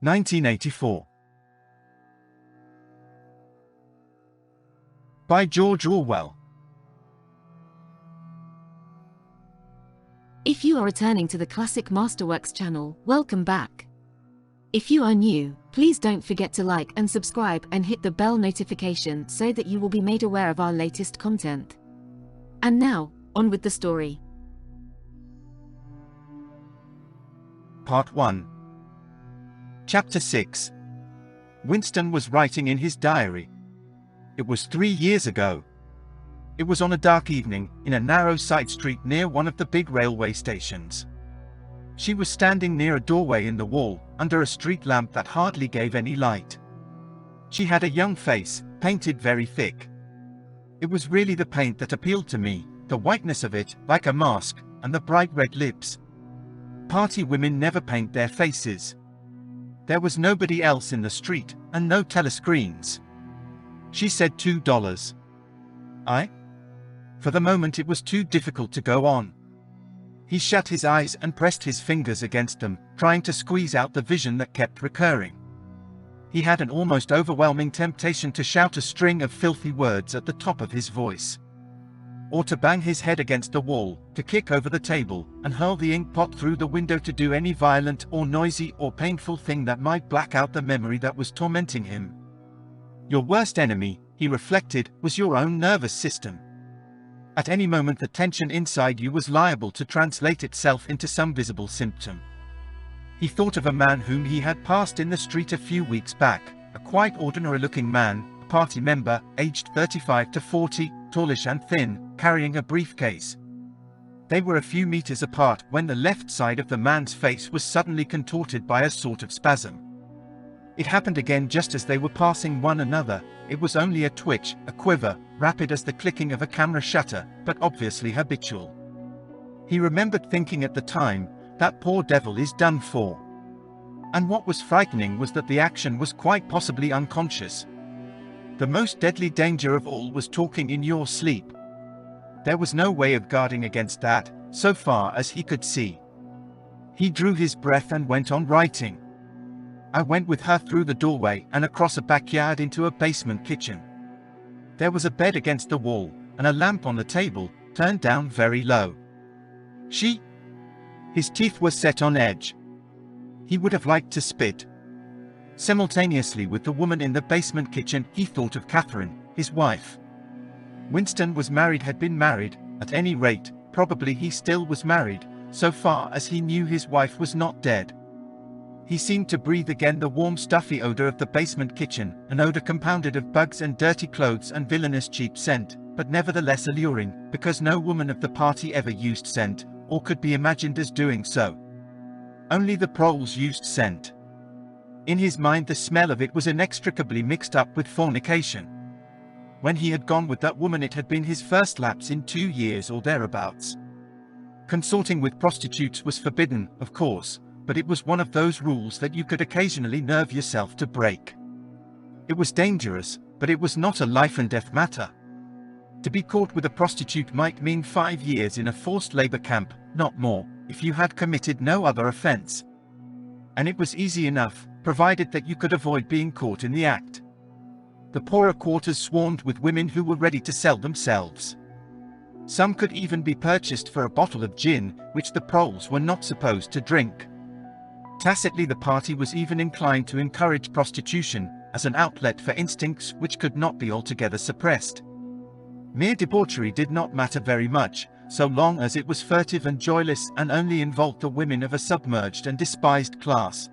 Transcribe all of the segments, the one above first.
1984. By George Orwell. If you are returning to the Classic Masterworks channel, welcome back. If you are new, please don't forget to like and subscribe and hit the bell notification so that you will be made aware of our latest content. And now, on with the story. Part 1. Chapter 6. Winston was writing in his diary. It was 3 years ago. It was on a dark evening, in a narrow side street near one of the big railway stations. She was standing near a doorway in the wall, under a street lamp that hardly gave any light. She had a young face, painted very thick. It was really the paint that appealed to me, the whiteness of it, like a mask, and the bright red lips. Party women never paint their faces. There was nobody else in the street, and no telescreens. She said $2. For the moment it was too difficult to go on. He shut his eyes and pressed his fingers against them, trying to squeeze out the vision that kept recurring. He had an almost overwhelming temptation to shout a string of filthy words at the top of his voice. Or to bang his head against the wall, to kick over the table, and hurl the ink pot through the window, to do any violent or noisy or painful thing that might black out the memory that was tormenting him. Your worst enemy, he reflected, was your own nervous system. At any moment the tension inside you was liable to translate itself into some visible symptom. He thought of a man whom he had passed in the street a few weeks back, a quite ordinary-looking man, a party member, aged 35 to 40, tallish and thin, carrying a briefcase. They were a few meters apart when the left side of the man's face was suddenly contorted by a sort of spasm. It happened again just as they were passing one another. It was only a twitch, a quiver, rapid as the clicking of a camera shutter, but obviously habitual. He remembered thinking at the time, that poor devil is done for. And what was frightening was that the action was quite possibly unconscious. The most deadly danger of all was talking in your sleep. There was no way of guarding against that, so far as he could see. He drew his breath and went on writing. I went with her through the doorway and across a backyard into a basement kitchen. There was a bed against the wall, and a lamp on the table, turned down very low. His teeth were set on edge. He would have liked to spit. Simultaneously with the woman in the basement kitchen, he thought of Catherine, his wife. Winston was married, had been married, at any rate, probably he still was married, so far as he knew his wife was not dead. He seemed to breathe again the warm stuffy odor of the basement kitchen, an odor compounded of bugs and dirty clothes and villainous cheap scent, but nevertheless alluring, because no woman of the party ever used scent, or could be imagined as doing so. Only the proles used scent. In his mind the smell of it was inextricably mixed up with fornication. When he had gone with that woman it had been his first lapse in 2 years or thereabouts. Consorting with prostitutes was forbidden, of course, but it was one of those rules that you could occasionally nerve yourself to break. It was dangerous, but it was not a life-and-death matter. To be caught with a prostitute might mean 5 years in a forced labor camp, not more, if you had committed no other offense. And it was easy enough, provided that you could avoid being caught in the act. The poorer quarters swarmed with women who were ready to sell themselves. Some could even be purchased for a bottle of gin, which the proles were not supposed to drink. Tacitly the party was even inclined to encourage prostitution, as an outlet for instincts which could not be altogether suppressed. Mere debauchery did not matter very much, so long as it was furtive and joyless and only involved the women of a submerged and despised class.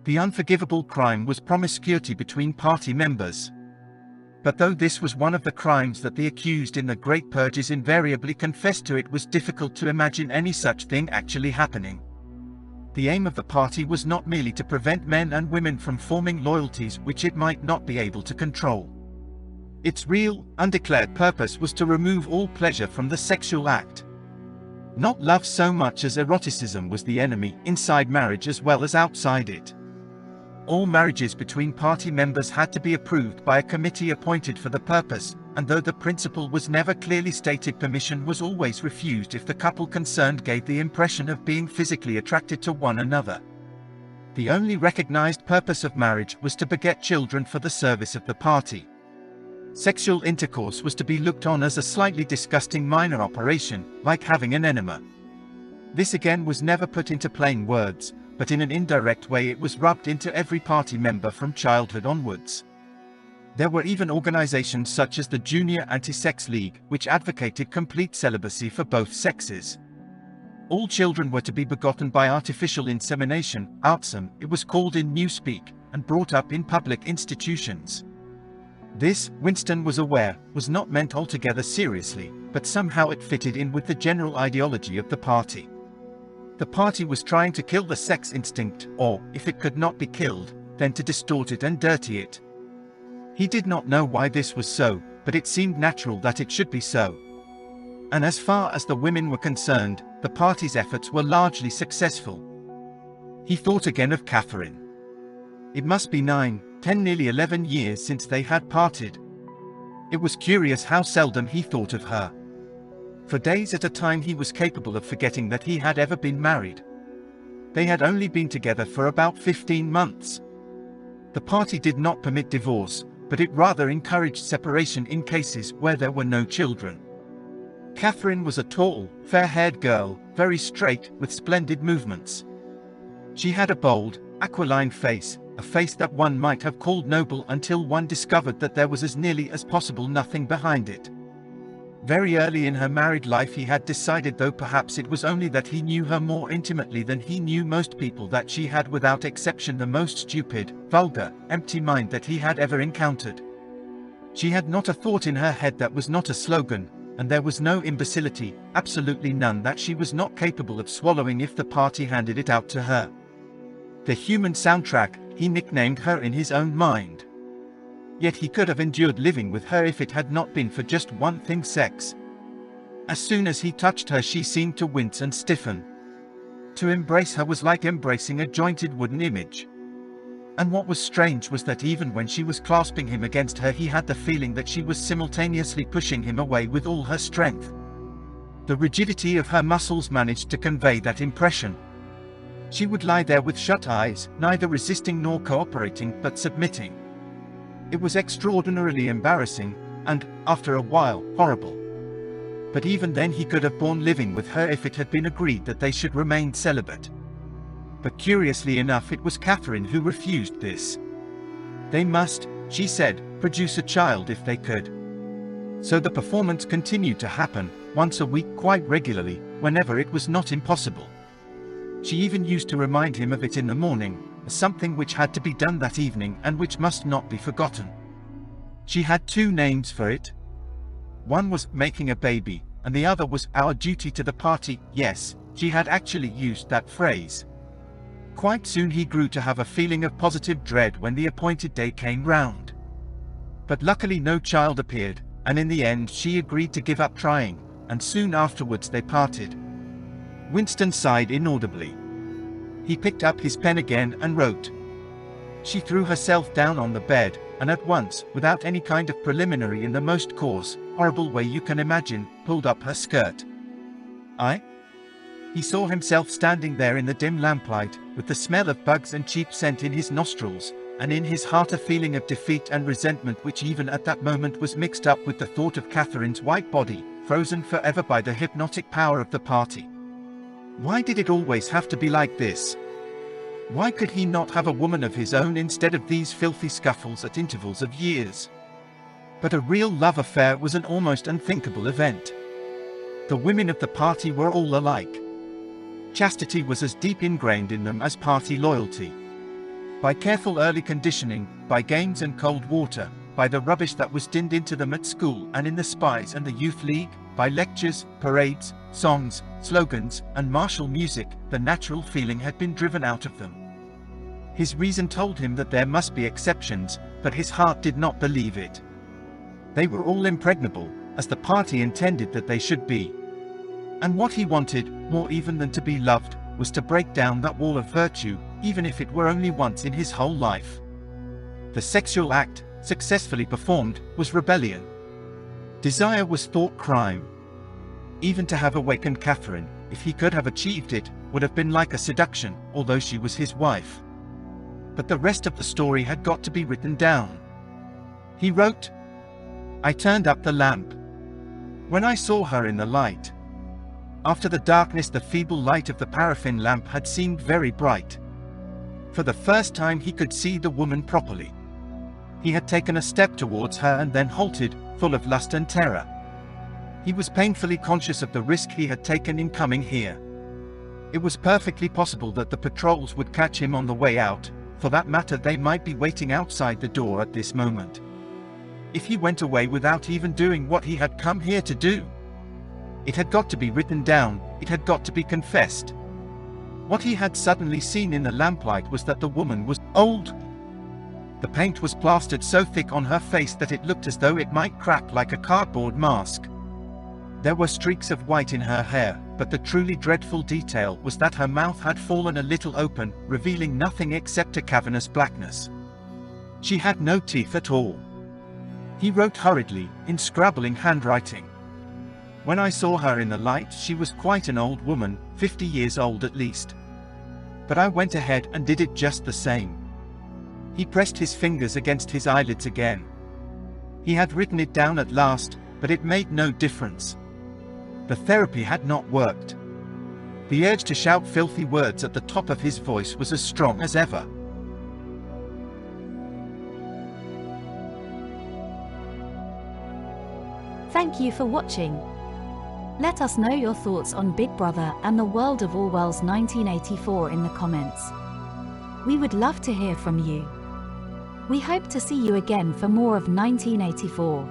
The unforgivable crime was promiscuity between party members. But though this was one of the crimes that the accused in the Great Purges invariably confessed to, it was difficult to imagine any such thing actually happening. The aim of the party was not merely to prevent men and women from forming loyalties which it might not be able to control. Its real, undeclared purpose was to remove all pleasure from the sexual act. Not love so much as eroticism was the enemy, inside marriage as well as outside it. All marriages between party members had to be approved by a committee appointed for the purpose, and though the principle was never clearly stated, permission was always refused if the couple concerned gave the impression of being physically attracted to one another. The only recognized purpose of marriage was to beget children for the service of the party. Sexual intercourse was to be looked on as a slightly disgusting minor operation, like having an enema. This again was never put into plain words, but in an indirect way it was rubbed into every party member from childhood onwards. There were even organizations such as the Junior Anti-Sex League, which advocated complete celibacy for both sexes. All children were to be begotten by artificial insemination, artsum, it was called in newspeak, and brought up in public institutions. This, Winston was aware, was not meant altogether seriously, but somehow it fitted in with the general ideology of the party. The party was trying to kill the sex instinct, or, if it could not be killed, then to distort it and dirty it. He did not know why this was so, but it seemed natural that it should be so. And as far as the women were concerned, the party's efforts were largely successful. He thought again of Catherine. It must be 9, 10, nearly 11 years since they had parted. It was curious how seldom he thought of her. For days at a time he was capable of forgetting that he had ever been married. They had only been together for about 15 months. The party did not permit divorce, but it rather encouraged separation in cases where there were no children. Catherine was a tall, fair-haired girl, very straight, with splendid movements. She had a bold, aquiline face, a face that one might have called noble until one discovered that there was as nearly as possible nothing behind it. Very early in her married life he had decided, though perhaps it was only that he knew her more intimately than he knew most people, that she had without exception the most stupid, vulgar, empty mind that he had ever encountered. She had not a thought in her head that was not a slogan, and there was no imbecility, absolutely none, that she was not capable of swallowing if the party handed it out to her. The human soundtrack, he nicknamed her in his own mind. Yet he could have endured living with her if it had not been for just one thing: sex. As soon as he touched her she seemed to wince and stiffen. To embrace her was like embracing a jointed wooden image. And what was strange was that even when she was clasping him against her he had the feeling that she was simultaneously pushing him away with all her strength. The rigidity of her muscles managed to convey that impression. She would lie there with shut eyes, neither resisting nor cooperating, but submitting. It was extraordinarily embarrassing, and, after a while, horrible. But even then he could have borne living with her if it had been agreed that they should remain celibate. But curiously enough it was Catherine who refused this. They must, she said, produce a child if they could. So the performance continued to happen, once a week quite regularly, whenever it was not impossible. She even used to remind him of it in the morning, as something which had to be done that evening and which must not be forgotten. She had 2 names for it. One was making a baby, and the other was our duty to the party. Yes, she had actually used that phrase. Quite soon he grew to have a feeling of positive dread when the appointed day came round. But luckily no child appeared, and in the end she agreed to give up trying, and soon afterwards they parted. Winston sighed inaudibly. He picked up his pen again and wrote. She threw herself down on the bed, and at once, without any kind of preliminary, in the most coarse, horrible way you can imagine, pulled up her skirt. He saw himself standing there in the dim lamplight, with the smell of bugs and cheap scent in his nostrils, and in his heart a feeling of defeat and resentment which even at that moment was mixed up with the thought of Catherine's white body, frozen forever by the hypnotic power of the party. Why did it always have to be like this? Why could he not have a woman of his own instead of these filthy scuffles at intervals of years? But a real love affair was an almost unthinkable event. The women of the party were all alike. Chastity was as deep ingrained in them as party loyalty. By careful early conditioning, by games and cold water, by the rubbish that was dinned into them at school and in the spies and the youth league, by lectures, parades, songs, slogans, and martial music, the natural feeling had been driven out of them. His reason told him that there must be exceptions, but his heart did not believe it. They were all impregnable, as the party intended that they should be. And what he wanted, more even than to be loved, was to break down that wall of virtue, even if it were only once in his whole life. The sexual act, successfully performed, was rebellion. Desire was thought crime. Even to have awakened Catherine, if he could have achieved it, would have been like a seduction, although she was his wife. but the rest of the story had got to be written down. He wrote, "I turned up the lamp. When I saw her in the light. After the darkness, the feeble light of the paraffin lamp had seemed very bright. For the first time he could see the woman properly. He had taken a step towards her and then halted, full of lust and terror. He was painfully conscious of the risk he had taken in coming here. It was perfectly possible that the patrols would catch him on the way out. For that matter, they might be waiting outside the door at this moment. If he went away without even doing what he had come here to do. It had got to be written down, it had got to be confessed. What he had suddenly seen in the lamplight was that the woman was old. The paint was plastered so thick on her face that it looked as though it might crack like a cardboard mask. There were streaks of white in her hair, but the truly dreadful detail was that her mouth had fallen a little open, revealing nothing except a cavernous blackness. She had no teeth at all." He wrote hurriedly, in scrabbling handwriting. "When I saw her in the light, she was quite an old woman, 50 years old at least. But I went ahead and did it just the same." He pressed his fingers against his eyelids again. He had written it down at last, but it made no difference. The therapy had not worked. The urge to shout filthy words at the top of his voice was as strong as ever. Thank you for watching. Let us know your thoughts on Big Brother and the world of Orwell's 1984 in the comments. We would love to hear from you. We hope to see you again for more of 1984.